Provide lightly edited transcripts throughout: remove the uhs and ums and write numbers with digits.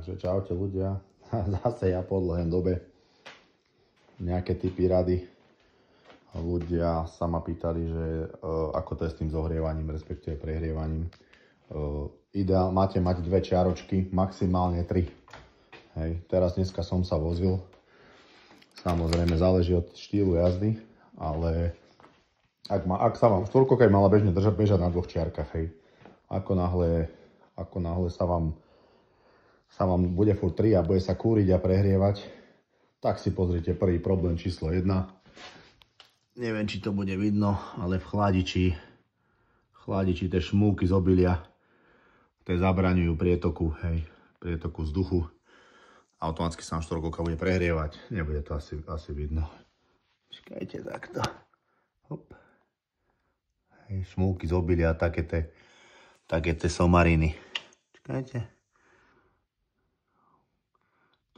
Takže čaute ľudia, zase ja po dlhém dobe nejaké typy rady. Ľudia sa ma pýtali, že ako to je s tým zohrievaním, respektíve prehrievaním. Ideál, máte mať dve čiaročky, maximálne 3. Hej. Teraz dneska som sa vozil, samozrejme záleží od štýlu jazdy, ale ak sa vám štvorkolka mala bežne bežať na 2 čiarkach, hej. Ako náhle sa vám bude furt 3 a bude sa kúriť a prehrievať, tak si pozrite prvý problém číslo 1. Neviem, či to bude vidno, ale v chladiči tie šmúky z obilia, tie zabraňujú prietoku vzduchu. Automaticky sa vám štvorkolka bude prehrievať. Nebude to asi vidno. Čakajte takto. Hop. Hej, šmúky z obilia, také tie somariny. Čakajte.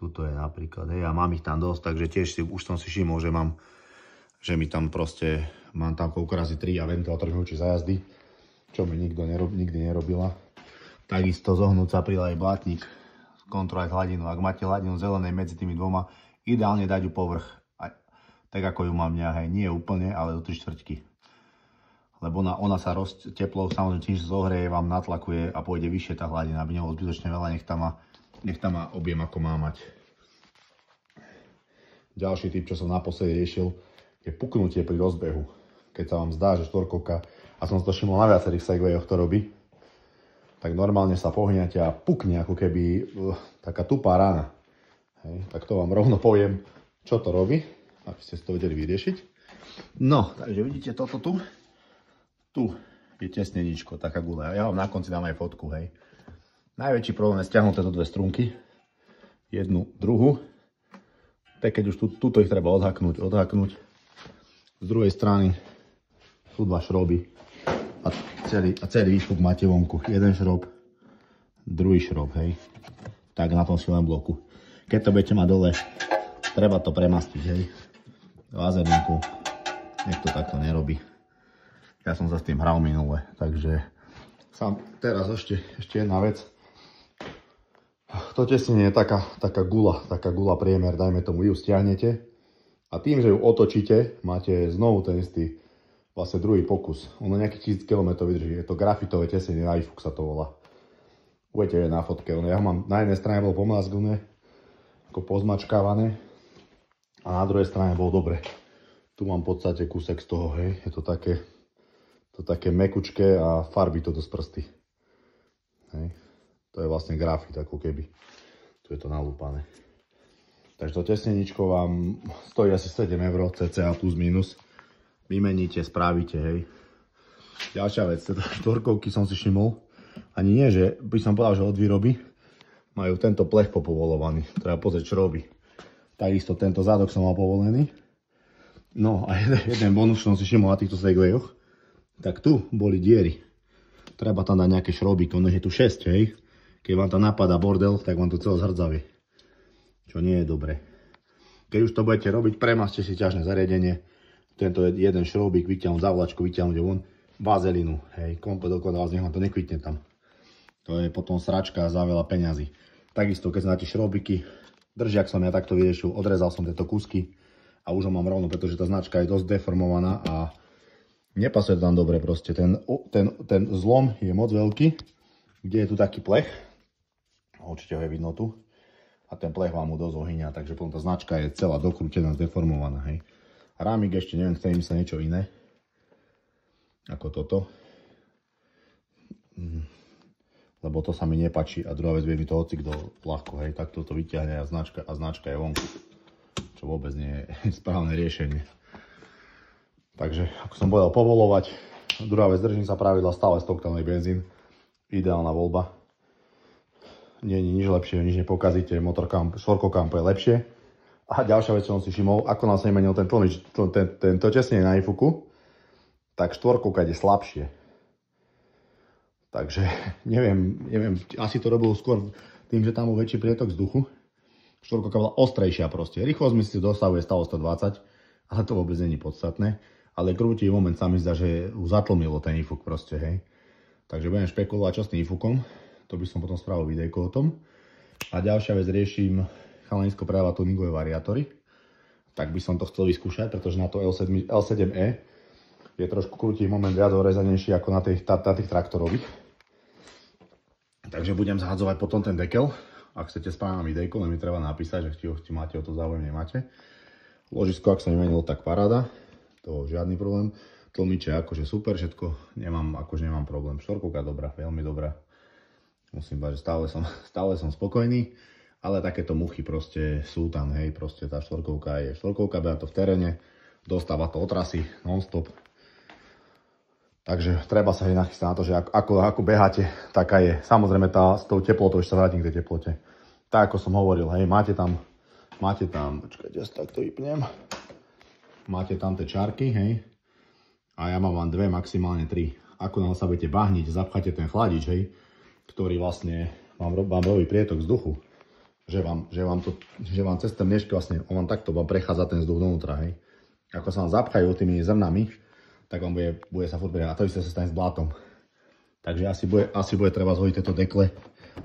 Tuto je napríklad, hej, a mám ich tam dosť, takže tiež už som si všimol, že mi tam proste, mám tam koľko razy 3 a ventilátor hľúči za jazdy, čo mi nikdy nerobila. Takisto zohnúť sa pridať blátnik, kontrolovať hladinu. Ak máte hladinu zelenej medzi tými dvoma, ideálne dať ju povrch, tak ako ju mám ja, hej, nie úplne, ale do 3/4. Lebo ona sa teplou, samozrejme tým, že zohreje, vám natlakuje a pôjde vyššie tá hladina, aby nebolo zbytočne veľa, nech tam má objem, ako má mať. Ďalší typ, čo som naposledy riešil, je puknutie pri rozbehu. Keď sa vám zdá, že štvorkolka, a som to všimol na viacerých segwayoch to robí, tak normálne sa pohňate a pukne ako keby taká tupá rána. Hej, tak to vám rovno poviem, čo to robí, aby ste si to vedeli vyriešiť. No, takže vidíte toto tu. Tu je tesneničko, taká guľa. Ja vám na konci dám aj fotku, hej. Najväčší problém je stiahnuť tieto dve strunky. Jednu, druhú. Tak keď už tuto ich treba odhaknúť. Z druhej strany sú 2 šroby. A celý výfuk máte vonku. Jeden šrob, druhý šrob, hej. Tak na tom silnom bloku. Keď to budete mať dole, treba to premastiť, hej. Vazerinku. Nech to takto nerobí. Ja som sa s tým hral minule, takže teraz ešte jedna vec. To tesnenie je taká guľa priemer, dajme tomu, ju stiahnete a tým, že ju otočíte, máte znovu ten istý, vlastne druhý pokus. Ono nejakých 1000 km vydrží, je to grafitové tesnenie, iFook sa to volá. Budete na fotke, ja ho mám, na jednej strane bol pomazgnuté, ako pozmačkávané a na druhej strane bol dobre. Tu mám v podstate kúsek z toho, hej, je to také mekučké a farbí to dosť prsty. Hej. To je vlastne grafit, ako keby. Tu je to nalúpané. Takže to tesneničko vám stojí asi 7 € cca plus minus. Vymeníte, spravíte, hej. Ďalšia vec, tieto štvorkolky som si všimol. Ani nie, že by som povedal, že od výroby majú tento plech popovolovaný. Treba pozrieť, čo robí. Takisto tento zadok som mal povolený. No a jeden bonus, čo som si všimol na týchto segwayoch, tak tu boli diery. Treba tam dať nejaké šroby, ono je tu 6, hej. Keď vám tam napadá bordel, tak vám to celé zhrdzavie. Čo nie je dobré. Keď už to budete robiť, premaste si ťažné zariadenie. Tento jeden šrobík vyťahnuť, zavlačku vyťahnuť von, vazelinu, hej, komplet okolo vás, nech vám to nekvitne tam. To je potom sračka za veľa peňazí. Takisto, keď sa na tie šrobiky, držiak som ja takto vyriešil, odrezal som tieto kúsky a už ho mám rovno, pretože tá značka je dosť deformovaná a nepasuje to tam dobre proste. Ten zlom je moc veľký, kde je tu taký plech. Určite ho je vidno tu. A ten plech vám mu dosť ohyňa, takže potom tá značka je celá dokrútená, zdeformovaná, hej. Rámik ešte neviem, chcem myslieť niečo iné. Ako toto. Lebo to sa mi nepáči. A druhá vec, vie mi to hocik do ľahko, hej. Tak toto vyťahne a značka je vonku. Čo vôbec nie je správne riešenie. Takže, ako som povedal, povolovať. Druhá vec, držím sa pravidla, stále stoktálny benzín. Ideálna voľba. Nie je nič lepšie, nič nepokazíte. Štvorkolka je lepšie. A ďalšia vec, čo som si všimol, ako nám sa nemenil tento tesnenie na iFooku, tak štvorkolka ide slabšie. Takže, neviem, asi to robil skôr tým, že tam bol väčší prietok vzduchu. Štvorkolka bola ostrejšia proste. Rýchlosť mi si dosahuje stále 120, ale to vôbec není podstatné. Ale krúti moment sa mi zdá, že už zatlmilo ten iFook proste, hej. Takže budem špekulovať, čo s tým iFookom. To by som potom spravil videjko o tom. A ďalšia vec, riešim chalanisko práva tuningové variátory. Tak by som to chcel vyskúšať, pretože na to L7E je trošku krutý moment viac orezanejší ako na tých traktorových. Takže budem zhadzovať potom ten dekel. Ak chcete spraviť videjko, len mi treba napísať, že či máte o to záujem, nemáte. Ložisko, ak sa nemenilo, tak paráda. To žiadny problém. Tlmiče akože super, všetko. Nemám problém. Štvorkovka dobrá, veľmi dobrá. Musím povedať, že stále som spokojný. Ale takéto muchy proste sú tam, hej. Proste tá štvorkovka je štvorkovka, beha to v teréne. Dostáva to od trasy, non-stop. Takže treba sa aj nachystať na to, že ako beháte, taká je. Samozrejme s tou teplotou, ešte sa vrátim k tej teplote. Tak ako som hovoril, hej, máte tam, počkajte, ja sa takto vypnem. Máte tam tie čárky, hej. A ja mám vám 2, maximálne 3. Ako náhle sa budete bahniť, zapcháte ten chladič, hej, ktorý vlastne vám robí prietok vzduchu. Že vám cez ten mliečky vlastne, on vám takto prechádza ten vzduch dovnútra, hej. Ako sa vám zapchajú tými zrnami, tak vám bude sa furt behať. A to isté sa stane s blátom. Takže asi bude treba zhodiť tieto dekle,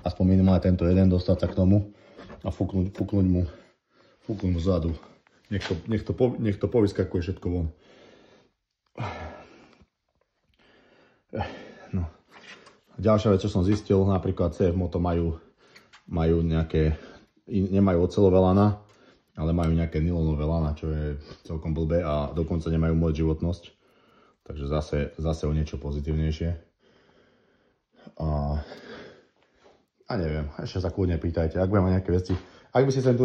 aspoň minimálne tento jeden, dostať sa k tomu a fúknuť mu zadu. Nech to povyskakuje všetko von. No. Ďalšia vec, čo som zistil, napríklad CF Moto majú nemajú oceľové lana, ale majú nejaké nylonové lana, čo je celkom blbé a dokonca nemajú moc životnosť. Takže zase o niečo pozitívnejšie. A neviem, ešte sa kľudne pýtajte, ak budem mať nejaké veci. Ak by si ten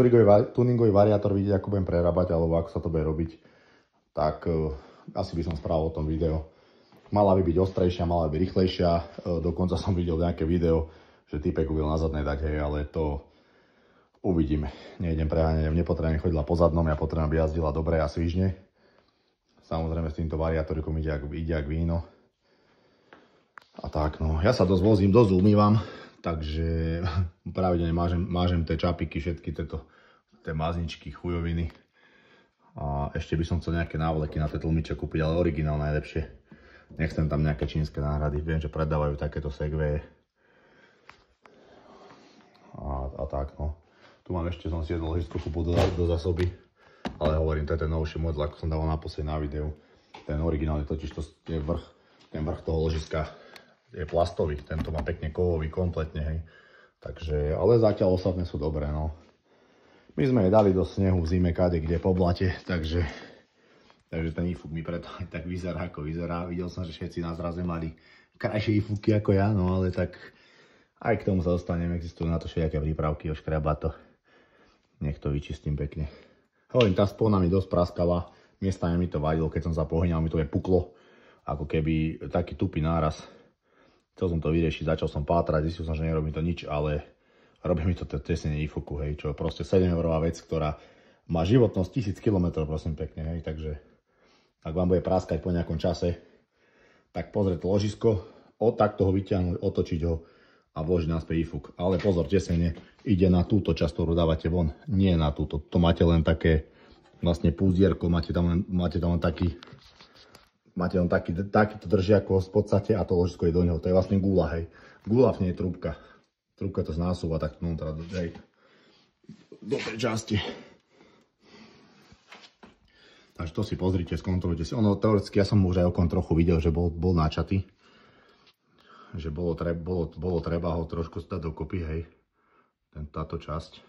tuningový variátor vidieť, ako budem prerábať, alebo ako sa to bude robiť, tak asi by som spravil o tom video. Mala by byť ostrejšia, mala by byť rýchlejšia. Dokonca som videl nejaké video, že typek uvidel na zadnej dať, hej, ale to uvidíme. Nejdem preháňať, nepotrebujem chodila po zadnom, ja potrebujem, aby jazdila dobre a svižne. Samozrejme s týmto variátorikom ide jak víno. A tak no, ja sa dosť vozím, dosť umývam, takže pravidelne mážem tie čapiky, všetky tie mazničky, chujoviny. A ešte by som chcel nejaké návleky na tie tlmiče kúpiť, ale originál najlepšie. Nechcem tam nejaké čínske náhrady, viem, že predávajú takéto segwaye. A tak no. Tu mám ešte, som si jedol ložisko kúpu do zásoby. Ale hovorím, to je ten novší model, ako som dával naposledy na videu. Ten originálny totiž to je ten vrch toho ložiska je plastový. Tento má pekne kovový, kompletne, hej. Takže, ale zatiaľ ostatné sú dobré, no. My sme jej dali do snehu v zime kde po blate, takže ten ifuk mi preto aj tak vyzerá, ako vyzerá. Videl som, že všetci na zraze mali krajšie ifuky ako ja, no ale tak aj k tomu sa dostanem. Existujú na to všetké prípravky, oškraba to. Nech to vyčistím pekne. Hovorím, tá spona mi dosť praskala, miestami mi to vadilo, keď som sa pohyňal, mi to je puklo, ako keby taký tupý náraz. Chcel som to vyriešiť, začal som pátrať, zistil som, že nerobí to nič, ale robí mi to tesnenie ifuku, hej, čo je proste 7-eurová vec, ktorá má životnosť 1000 km, prosím pekne, hej, takže ak vám bude praskať po nejakom čase, tak pozrieť ložisko, takto ho vyťahnuť, otočiť ho a vložiť naspäť ifuk. Ale pozor, tesnenie ide na túto časť, ktorú dávate von, nie na túto. To máte len také vlastne púzdierko, máte tam len takýto držiako v podstate a to ložisko je do neho. To je vlastne gula, hej. Gula v nej je trúbka. Trúbka to znásúva takto vnútra do tej časti. Takže to si pozrite, skontrolujte si. Ono teoreticky, ja som už aj okon trochu videl, že bol náčatý. Že bolo treba ho trošku stať dokopy, hej, táto časť.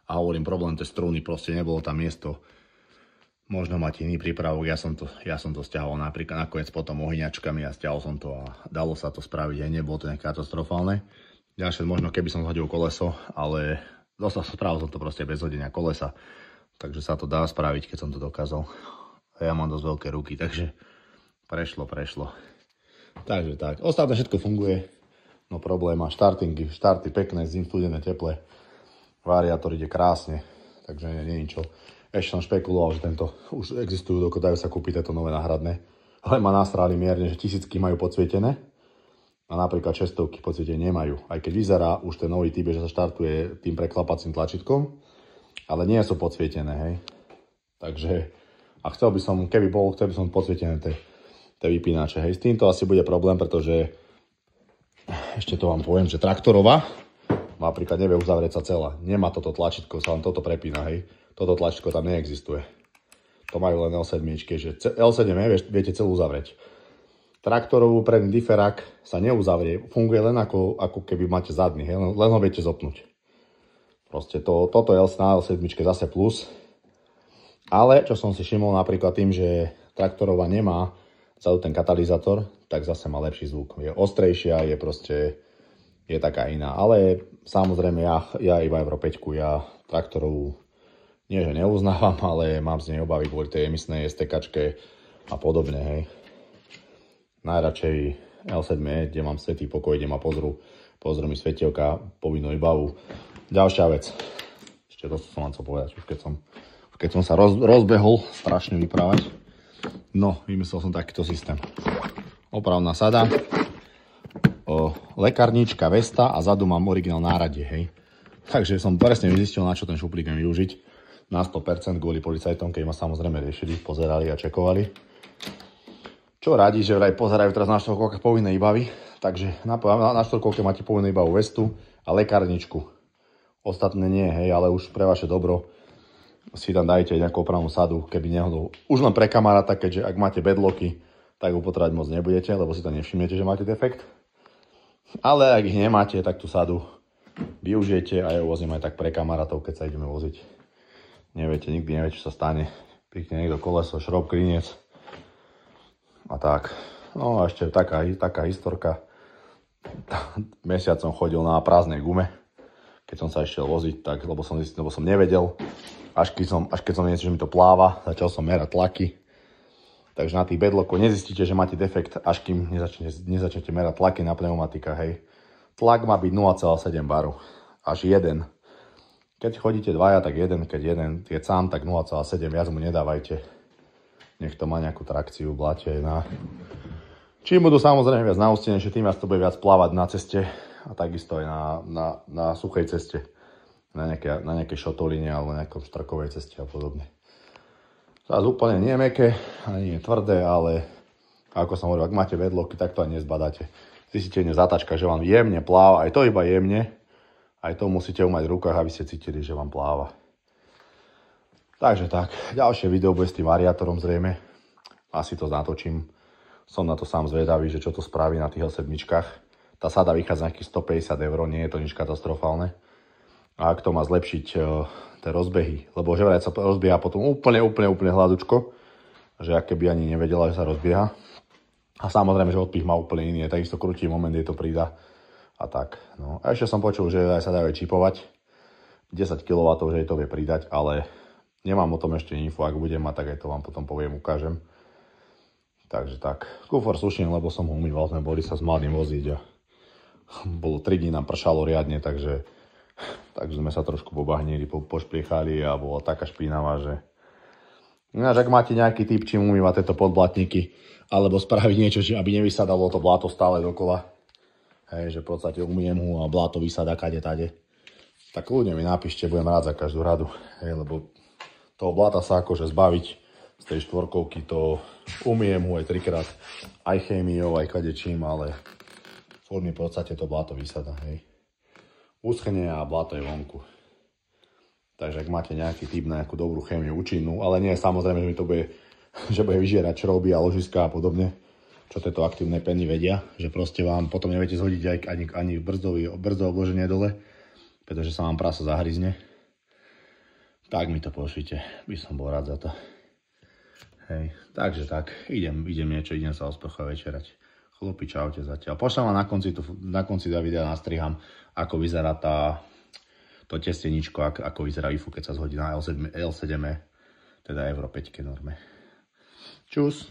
A hovorím, problém tej struny, proste nebolo tam miesto. Možno máte iný prípravok, ja som to stiahol napríklad nakoniec potom ohyňačkami a stiahol som to a dalo sa to spraviť, hej, nebolo to nejaké katastrofálne. Ďalšie, možno keby som zhodil koleso, ale spravil som to proste bez hodenia kolesa. Takže sa to dá spraviť, keď som to dokázal. A ja mám dosť veľké ruky, takže prešlo. Takže tak, ostatné všetko funguje, no problém má štarty pekné, zim studené, teple, variátor ide krásne, takže nie je čo. Ešte som špekuloval, že tento už existujú, dajú sa kúpiť tieto nové náhradné, ale ma nasrali mierne, že 1000 majú podsvietené a napríklad 600 podsvietenie nemajú, aj keď vyzerá už ten nový typ, že sa štartuje tým preklapacím tlačítkom, ale nie sú podsvietené, hej. Takže, a chcel by som podsvietené tie vypínače. Hej, s týmto asi bude problém, pretože ešte to vám poviem, že traktorová napríklad nevie uzavrieť sa celá. Nemá toto tlačítko, sa len toto prepína, hej. Toto tlačítko tam neexistuje. To majú len L7, že L7 viete celú uzavrieť. Traktorovú predný diferák sa neuzavrie, funguje len ako keby máte zadný, hej. Len ho viete zopnúť. Proste toto na L7 zase plus. Ale čo som si všimol napríklad tým, že traktorová nemá celý ten katalizátor, tak zase má lepší zvuk. Je ostrejšia, je taká iná. Ale samozrejme ja iba Euro 5, ja traktorovú nie že neuznávam, ale mám z nej obavy kvôli tej emisnej STKčke a podobne, hej. Najradšej L7, kde mám svätý pokoj, kde ma pozrú mi svetielka, povinnú výbavu. Ďalšia vec, ešte to som vám chcel povedať, už keď som sa rozbehol strašne vyprávať. No, vymyslel som takýto systém. Opravná sada, lekárnička, vesta a zadu mám originál náradie, hej. Takže som presne zistil, na čo ten šuplík viem využiť. Na 100% kvôli policajtom, keď ma samozrejme riešili, pozerali a čekovali. Čo radi, že vraj pozerajú teraz na štvorkolkách povinnej výbavy. Takže na štvorkolke máte povinnú výbavu vestu a lekárničku. Ostatné nie, hej, ale už pre vaše dobro si tam dajte nejakú opravnú sadu, keby nehodol. Už len pre kamaráta, keďže ak máte bedloky, tak ho potrebať moc nebudete, lebo si to nevšimnete, že máte defekt. Ale ak ich nemáte, tak tú sadu využijete a ja ju vozím aj tak pre kamarátov, keď sa ideme voziť. Nikdy neviete, čo sa stane. Píkne niekto koleso, šrob, klinec a tak. No a ešte taká historka. Mesiac som chodil na prázdnej gume, keď som sa išiel voziť, tak, lebo som nevedel. Až keď som niečo, že mi to pláva, začal som merať tlaky. Takže na tých bedlokoch nezistíte, že máte defekt, až kým nezačnete merať tlaky na pneumatikách, hej. Tlak má byť 0,7 baru. Až 1. Keď chodíte dvaja, tak jeden, keď jeden je sám, tak 0,7, viac mu nedávajte. Nech to má nejakú trakciu, blate. Čím budú samozrejme viac naustenejšie, tým viac to bude viac plávať na ceste a takisto aj na suchej ceste. Na nejakej šotoline alebo na nejakom štrkovej ceste a podobne. Zás úplne nie mäkké, ani nie tvrdé, ale ako som hovoril, ak máte vedloky, tak to aj nezbadáte. Zistíte zatačka, že vám jemne pláva, aj to iba jemne. Aj to musíte umať v rukách, aby ste cítili, že vám pláva. Takže tak, ďalšie video bude s tým variátorom zrejme. Asi to natočím. Som na to sám zvedavý, že čo to spraví na tých L7. Tá sada vychádza nejakých 150 €, nie je to nič katastrofálne. A ak to má zlepšiť tie rozbehy, lebo že vraj sa rozbieha potom úplne hladúčko, že ak keby ani nevedela, že sa rozbieha. A samozrejme, že odpich má úplne iný, takisto krutí moment, kde to pridá. A tak, no. A ešte som počul, že aj sa dajú čipovať. 10 kW, že to vie pridať, ale nemám o tom ešte info. Ak budem mať, tak aj to vám potom poviem, ukážem. Takže tak. Kufor suším, lebo som ho umýval, sme boli sa s mladým voziť a bolo 3 dní nám pršalo riadne, takže sme sa trošku pobahnili, pošpliechali a bola taká špinavá, že... Ináč, ak máte nejaký tip, čím umývať tieto podblatníky, alebo spraviť niečo, aby nevysadalo to bláto stále dokola, hej, že v podstate umiem ho a bláto vysadá kade tade, tak ľudia mi napíšte, budem rád za každú radu, hej, lebo toho bláta sa akože zbaviť z tej štvorkovky, to umiem ho aj 3-krát, aj chémiou, aj kadečím, ale furt mi v podstate to bláto vysadá, hej. Uschne a bláto je vonku. Takže ak máte nejaký typ na nejakú dobrú chémiu účinnú, ale nie samozrejme, že mi to bude, že bude vyžierať šrouby a ložiska a podobne, čo tieto aktívne peny vedia, že proste vám potom neviete zhodiť ani brzdové obloženie dole, pretože sa vám prasa zahryzne. Tak mi to pošlite, by som bol rád za to. Hej, takže tak, idem sa osprchovať večerať. Chlopi, čaute zatiaľ. Pošlem vám na konci videa nastriham, ako vyzerá to testeničko, ako vyzerá IFU, keď sa zhodí na L7, teda Euro 5 norme. Čus.